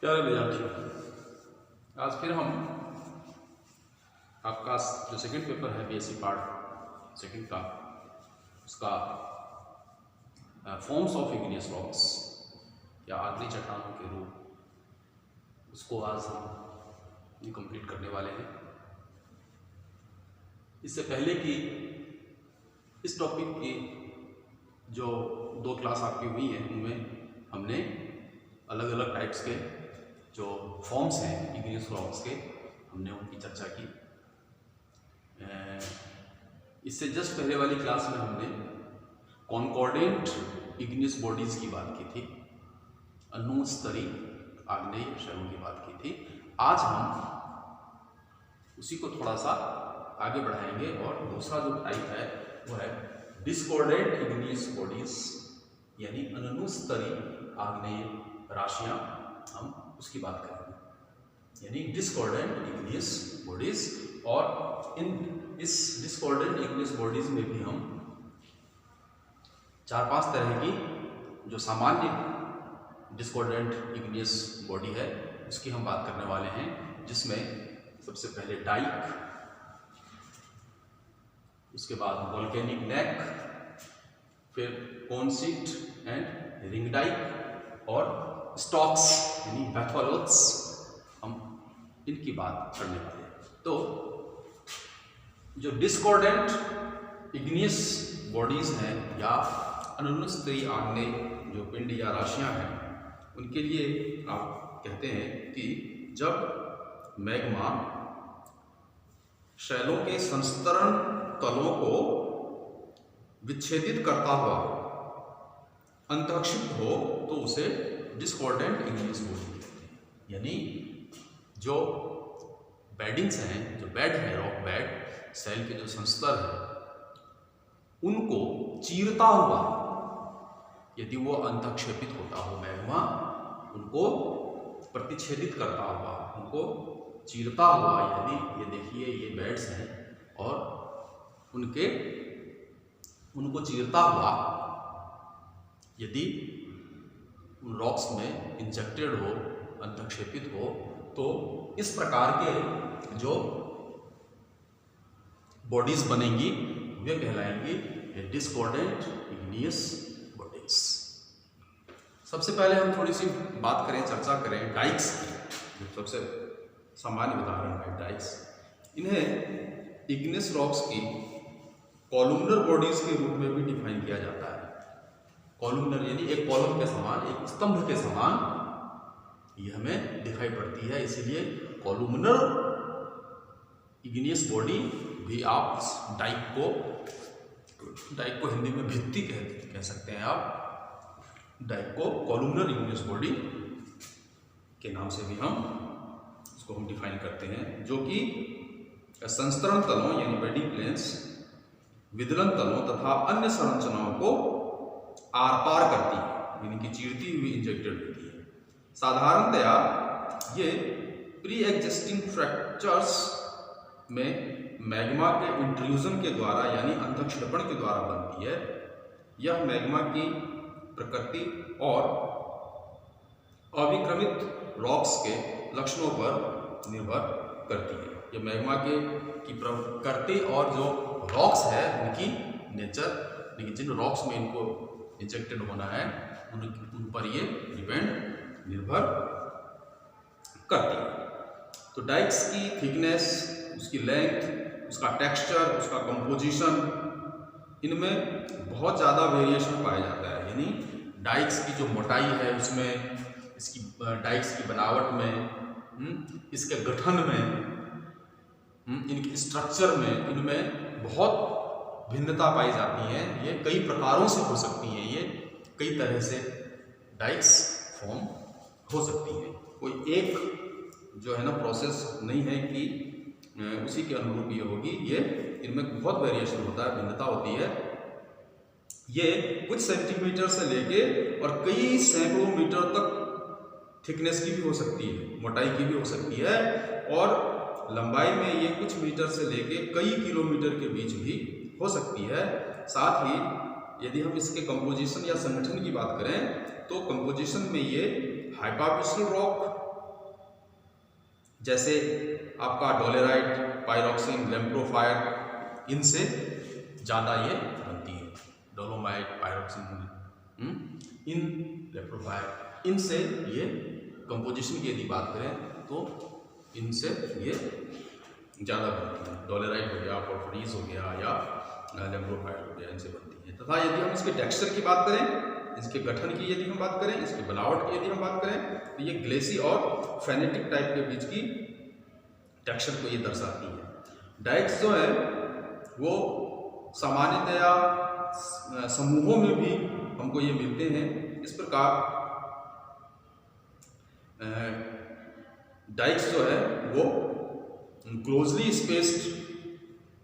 प्यारे विद्यार्थियों, आज फिर हम आपका जो सेकंड पेपर है बीएससी पार्ट सेकंड का उसका फॉर्म्स ऑफ इग्नियस रॉक्स या आगरी चट्टानों के रूप उसको आज हम कंप्लीट करने वाले हैं। इससे पहले कि इस टॉपिक की जो 2 क्लास आपकी हुई हैं उनमें हमने अलग अलग टाइप्स के जो फॉर्म्स हैं इग्नियस रॉक्स के हमने उनकी चर्चा की। इससे जस्ट पहले वाली क्लास में हमने कॉन्कॉर्डेंट इग्नियस बॉडीज की बात की थी, अनुस्तरी आग्नेय शैलों की बात की थी। आज हम उसी को थोड़ा सा आगे बढ़ाएंगे और दूसरा जो टाइप है वो है डिस्कॉर्डेंट इग्नियस बॉडीज, यानी अनुस्तरी आग्नेय राशियां, हम उसकी बात करेंगे, यानी डिस्कॉर्डेंट इग्नियस बॉडीज। और इस डिस्कॉर्डेंट इग्नियस बॉडीज में भी हम 4-5 तरह की जो सामान्य डिस्कॉर्डेंट इग्नियस बॉडी है उसकी हम बात करने वाले हैं, जिसमें सबसे पहले डाइक, उसके बाद वोल्केनिक नेक, फिर कॉन्सिट एंड रिंग डाइक और स्टॉक्स यानी बैथोलोथ्स, हम इनकी बात करने वाले हैं। तो जो डिस्कॉर्डेंट इग्नियस बॉडीज हैं या अनुस्तरी आग्नेय जो पिंड या राशियां हैं, उनके लिए आप कहते हैं कि जब मैग्मा शैलों के संस्तरण तलों को विच्छेदित करता हुआ अंतःक्षिप्त हो तो उसे डिस्कॉर्डेंट इग्नियस बॉडी कहते हैं। यानी जो बेडिंग्स हैं, जो बेड है, रॉक बेड, सेल के जो संस्तर है, उनको चीरता हुआ यदि वो अंतःक्षेपित होता हो, मैग्मा उनको प्रतिच्छेदित करता हुआ, उनको चीरता हुआ, यदि ये देखिए ये बेड्स हैं और उनको चीरता हुआ यदि उन रॉक्स में इंजेक्टेड हो, अंतःक्षेपित हो, तो इस प्रकार के जो बॉडीज बनेंगी वे कहलाएंगी डिस्कॉर्डेंट इग्नियस बॉडीज। सबसे पहले हम थोड़ी सी बात करें, चर्चा करें डाइक्स की, जो सबसे सामान्य उदाहरण है डाइक्स। इन्हें इग्नियस रॉक्स की कॉलमनर बॉडीज के रूप में भी डिफाइन किया जाता है। कॉलमनर यानी एक कॉलम के समान, एक स्तंभ के समान ये हमें दिखाई पड़ती है, इसीलिए कॉलमनर इग्नियस बॉडी भी आप इस डाइक को हिंदी में भित्ति कह सकते हैं। आप डाइक को कॉलमनर इग्नियस बॉडी के नाम से भी इसको हम डिफाइन करते हैं, जो कि संस्तरण तलों यानी बेडिंग प्लेन्स, विदलन तलों तथा अन्य संरचनाओं को आर पार करती है, यानी कि चीरती हुई इंजेक्टेड होती है। साधारणतया ये प्री एग्जिस्टिंग फ्रैक्चर्स में मैग्मा के इंट्रूजन के द्वारा यानी अंतःक्षेपण के द्वारा बनती है। यह मैग्मा की प्रकृति और अविक्रमित रॉक्स के लक्षणों पर निर्भर करती है। यह मैग्मा की प्रकृति और जो रॉक्स है उनकी नेचर, लेकिन जिन रॉक्स में इनको इंजेक्टेड होना है उन पर ये निर्भर करती है। तो डाइक्स की थिकनेस, उसकी लेंथ, उसका टेक्सचर, उसका कंपोजिशन, इनमें बहुत ज़्यादा वेरिएशन पाया जाता है। यानी डाइक्स की जो मोटाई है उसमें, इसकी डाइक्स की बनावट में, इसके गठन में, इनके स्ट्रक्चर में, इनमें बहुत भिन्नता पाई जाती है। ये कई प्रकारों से हो सकती हैं, ये कई तरह से डाइक्स फॉर्म हो सकती है। कोई एक जो है ना प्रोसेस नहीं है कि उसी के अनुरूप ये होगी, ये इनमें बहुत वेरिएशन होता है, भिन्नता होती है। ये कुछ सेंटीमीटर से लेके और कई सैकड़ों मीटर तक थिकनेस की भी हो सकती है, मोटाई की भी हो सकती है, और लंबाई में ये कुछ मीटर से लेके कई किलोमीटर के बीच भी हो सकती है। साथ ही यदि हम इसके कंपोजिशन या संगठन की बात करें तो कंपोजिशन में ये हाइपापिस्टल रॉक जैसे आपका डोलेराइट, पायरोक्सिन, लैम्प्रोफायर, इनसे ज़्यादा ये बनती है। डोलोमाइट, पायरोक्सिन, इन लैम्प्रोफायर, इनसे ये कंपोजिशन की यदि बात करें तो इनसे ये ज़्यादा बनती है। डोलेराइट हो गया, पोर्फिरीज हो गया या लैम्प्रोफायर हो गया, इनसे बनती है। तथा यदि हम इसके टेक्सचर की बात करें, इसके गठन की यदि हम बात करें, इसकी बनावट की यदि हम बात करें, तो ये ग्लेसी और फेनेटिक टाइप के बीच की टेक्सचर को ये दर्शाती है। डाइक्स जो है वो सामान्यतया समूहों में भी हमको ये मिलते हैं। इस प्रकार डाइक्स जो है वो क्लोजली स्पेस्ड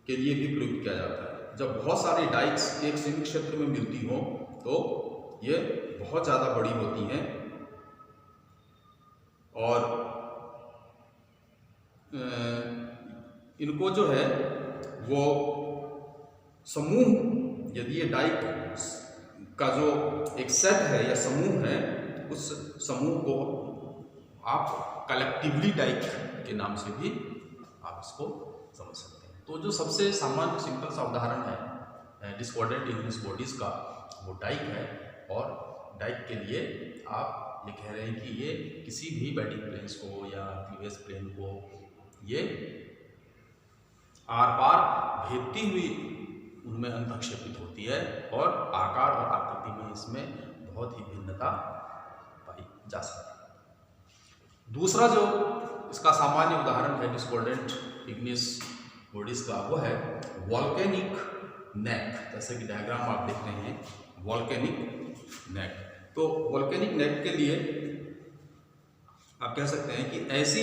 के लिए भी प्रयुक्त किया जाता है। जब बहुत सारी डाइक्स एक सीमित क्षेत्र में मिलती हो तो ये बहुत ज़्यादा बड़ी होती हैं और इनको जो है वो समूह, यदि ये डाइक का जो एक सेट है या समूह है, उस समूह को आप कलेक्टिवली डाइक के नाम से भी आप इसको समझ सकते हैं। तो जो सबसे सामान्य सिंपल सा उदाहरण है डिस्कॉर्डेंट इंग्लिश बॉडीज का, वो डाइक है। और डाइक के लिए आप ये कह रहे हैं कि ये किसी भी बेडिंग प्लेन्स को या क्लीवेज प्लेन को ये आर पार भेदती हुई उनमें अंतक्षेपित होती है और आकार और आकृति में इसमें बहुत ही भिन्नता पाई जा सकती है। दूसरा जो इसका सामान्य उदाहरण है डिस्कॉर्डेंट इग्नियस बॉडीज का, वो है वॉल्केनिक नेक। जैसे कि डायग्राम आप देख रहे हैं, वॉल्केनिक नेक। तो वॉल्केनिक नेक के लिए आप कह सकते हैं कि ऐसी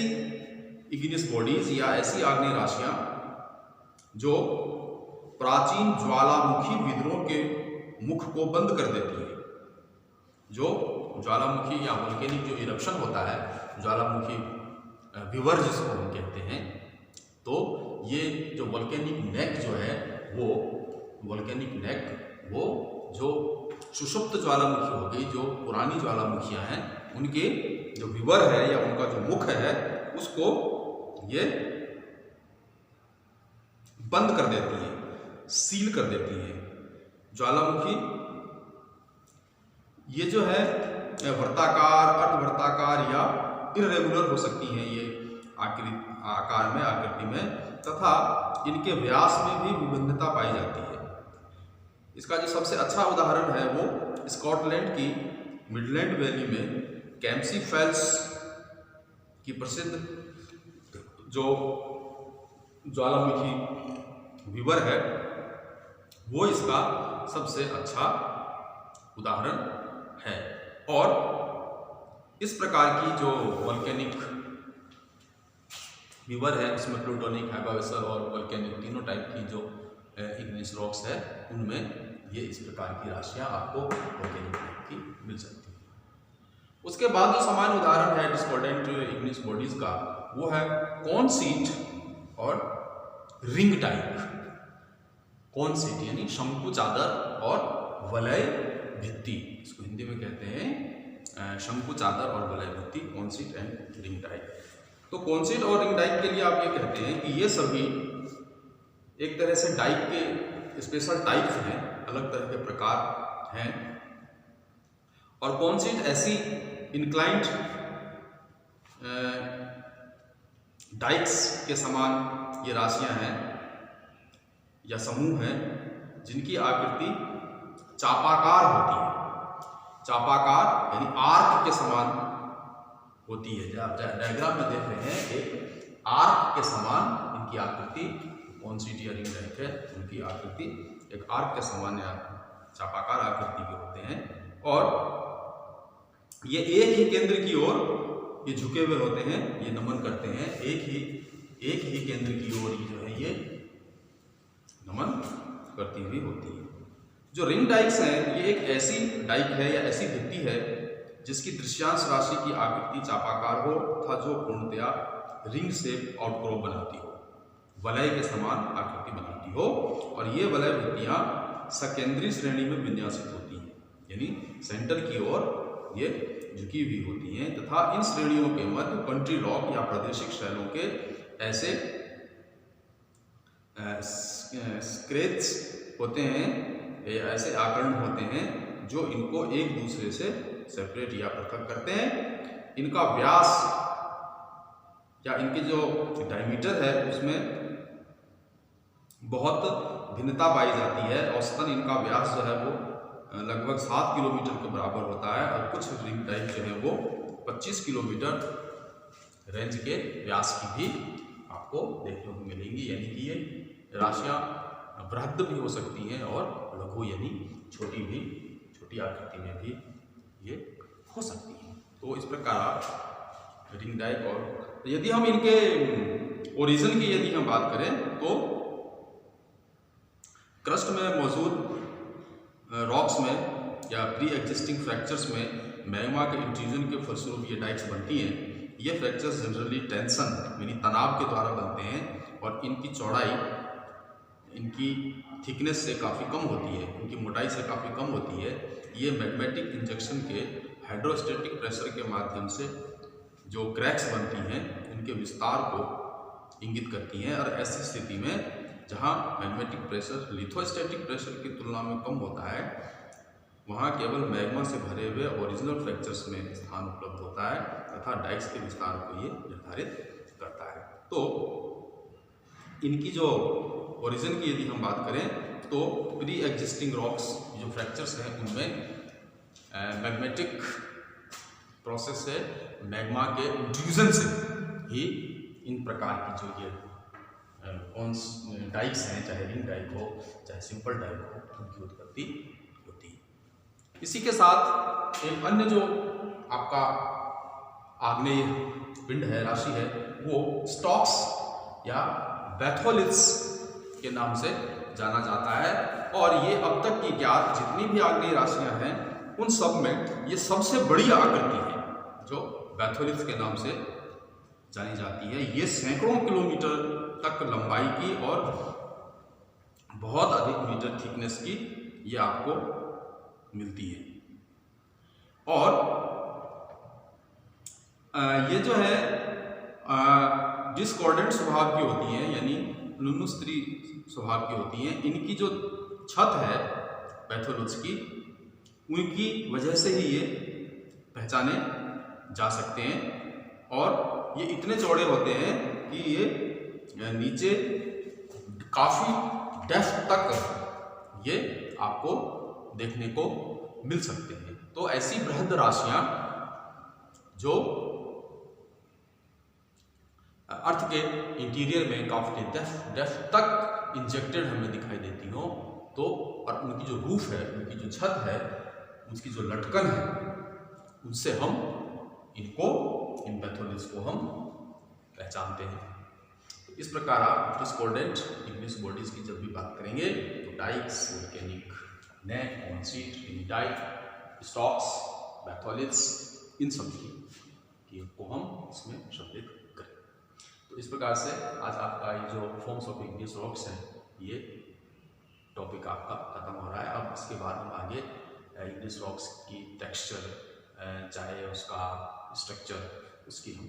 इग्नियस बॉडीज या ऐसी आग्नेय राशियां जो प्राचीन ज्वालामुखी विद्रोह के मुख को बंद कर देती है। जो ज्वालामुखी या वॉल्केनिक जो इरप्शन होता है, ज्वालामुखी विवर जिसको हम कहते हैं, तो ये जो वॉल्केनिक नेक जो है वो वॉल्केनिक नेक वो जो सुषुप्त ज्वालामुखी हो गई, जो पुरानी ज्वालामुखियां हैं, उनके जो विवर है या उनका जो मुख है उसको ये बंद कर देती है, सील कर देती है। ज्वालामुखी ये जो है वर्ताकार, अर्धवर्ताकार या इर्रेगुलर हो सकती हैं ये आकार में, आकृति में, तथा इनके व्यास में भी विभिन्नता पाई जाती है। इसका जो सबसे अच्छा उदाहरण है वो स्कॉटलैंड की मिडलैंड वैली में कैम्पसी फैल्स की प्रसिद्ध जो ज्वालामुखी विवर है, वो इसका सबसे अच्छा उदाहरण है। और इस प्रकार की जो वॉल्केनिक विवर है, उसमें प्लूटोनिक, हाइबावेसर और वॉल्केनिक तीनों टाइप की जो इग्नियस रॉक्स है, उनमें ये इस प्रकार की राशियां आपको वॉल्केनिक की मिल सकती है। उसके बाद जो सामान्य उदाहरण है डिस्कॉर्डेंट इग्नियस बॉडीज का, वो है कॉनसीट और रिंग टाइप। कॉनसीट यानी शंकु चादर और वलय भित्ति, इसको हिंदी में कहते हैं शंकु चादर और वलय भित्ति, कॉनसीट एंड रिंग टाइप। तो कॉनसीट और रिंग टाइप के लिए आप ये कहते हैं कि ये सभी एक तरह से डाइक के स्पेशल टाइप्स हैं, अलग तरह के प्रकार हैं। और कॉनसीट ऐसी इंक्लाइंड डाइक्स के समान ये राशियां हैं या समूह हैं जिनकी आकृति चापाकार होती है। चापाकार यानी आर्क के समान होती है। आप डायग्राम में देख रहे हैं, एक आर्क के समान इनकी आकृति, कॉनसीट या रिंग टाइप है, उनकी आकृति एक आर्क के समान या चापाकार आकृति के होते हैं। और ये एक ही केंद्र की ओर ये झुके हुए होते हैं, ये नमन करते हैं, एक ही केंद्र की ओर जो है ये नमन करती हुई होती है। जो रिंग डाइक्स हैं, ये एक ऐसी डाइक है या ऐसी भित्ति है जिसकी दृश्यांश राशि की आकृति चापाकार हो तथा जो पूर्णतया रिंग शेप आउटक्रॉप बनाती हो, वलय के समान आकृति बनाती हो। और ये वलय भित्तियां सकेंद्रीय श्रेणी में विन्यासित होती हैं, यानी सेंटर की ओर ये झुकी हुई होती हैं तथा इन श्रेणियों के मध्य कंट्री रॉक या प्रादेशिक शैलों के ऐसे स्क्रेच होते हैं, ऐसे आकरण होते हैं जो इनको एक दूसरे से सेपरेट या पृथक करते हैं। इनका व्यास या इनके जो डायमीटर है उसमें बहुत भिन्नता पाई जाती है। औसतन इनका व्यास जो है वो लगभग 7 किलोमीटर के बराबर होता है और कुछ रिंग टाइप जो है वो 25 किलोमीटर रेंज के व्यास की भी आपको देखने को मिलेंगी, यानी कि ये राशियाँ बृहद भी हो सकती हैं और लघु यानी छोटी आकृति में भी ये हो सकती हैं। तो इस प्रकार रिंग डाइक, और यदि हम इनके ओरिजिन की यदि हम बात करें तो क्रस्ट में मौजूद रॉक्स में या प्री एग्जिस्टिंग फ्रैक्चर्स में मैग्मा के इंट्रूजन के फलस्वरूप ये डाइक्स बनती हैं। ये फ्रैक्चर्स जनरली टेंशन यानी तनाव के द्वारा बनते हैं और इनकी चौड़ाई इनकी थिकनेस से काफ़ी कम होती है, इनकी मोटाई से काफ़ी कम होती है। ये मैग्मेटिक इंजेक्शन के हाइड्रोस्टैटिक प्रेशर के माध्यम से जो क्रैक्स बनती हैं उनके विस्तार को इंगित करती हैं और ऐसी स्थिति में जहाँ मैग्मेटिक प्रेशर लिथोस्टैटिक प्रेशर की तुलना में कम होता है वहाँ केवल मैग्मा से भरे हुए ओरिजिनल फ्रैक्चर्स में स्थान उपलब्ध होता है तथा डाइक्स के विस्तार को ये निर्धारित करता है। तो इनकी जो ओरिजिन की यदि हम बात करें तो प्री एग्जिस्टिंग रॉक्स जो फ्रैक्चर्स हैं उनमें मैग्मेटिक प्रोसेस से मैग्मा के इंट्रूजन से ही इन प्रकार की जो ये डाइक्स हैं, चाहे रिंग डाइक हो चाहे सिंपल डाइक हो, उनकी उत्पत्ति होती है। इसी के साथ एक अन्य जो आपका आग्नेय पिंड है, राशि है, वो स्टॉक्स या बैथोलिथ्स के नाम से जाना जाता है और ये अब तक की ज्ञात जितनी भी आग्नेय राशियां हैं उन सब में ये सबसे बड़ी आकृति है जो बैथोलिथ्स के नाम से जानी जाती है। ये सैकड़ों किलोमीटर तक लंबाई की और बहुत अधिक मीटर थिकनेस की ये आपको मिलती है। और ये जो है डिस्कॉर्डेंट स्वभाव की होती हैं, यानी नुनुस्त्री स्वभाव की होती हैं। इनकी जो छत है बैथोलिथ्स की, उनकी वजह से ही ये पहचाने जा सकते हैं और ये इतने चौड़े होते हैं कि ये नीचे काफ़ी डेप्थ तक ये आपको देखने को मिल सकते हैं। तो ऐसी बृहद राशियां जो अर्थ के इंटीरियर में काफ़ी डेप्थ तक इंजेक्टेड हमें दिखाई देती हो, तो और उनकी जो रूफ है, उनकी जो छत है, उसकी जो लटकन है, उनसे हम इन बैथोलिथ्स को हम पहचानते हैं। तो इस प्रकार आप डिस्कॉर्डेंट इग्नियस बॉडीज की जब भी बात करेंगे तो डाइक्स, वोल्केनिक नेक, कॉन्सीट, रिंग डाइक, स्टॉक्स, बैथोलिथ्स, इन सब की को हम इसमें सम्मिलित करें। तो इस प्रकार से आज आपका ये जो फॉर्म्स ऑफ इग्नियस रॉक्स हैं ये टॉपिक आपका खत्म हो रहा है। अब इसके बाद हम आगे इग्नियस रॉक्स की टेक्सचर, चाहे उसका स्ट्रक्चर, उसकी हम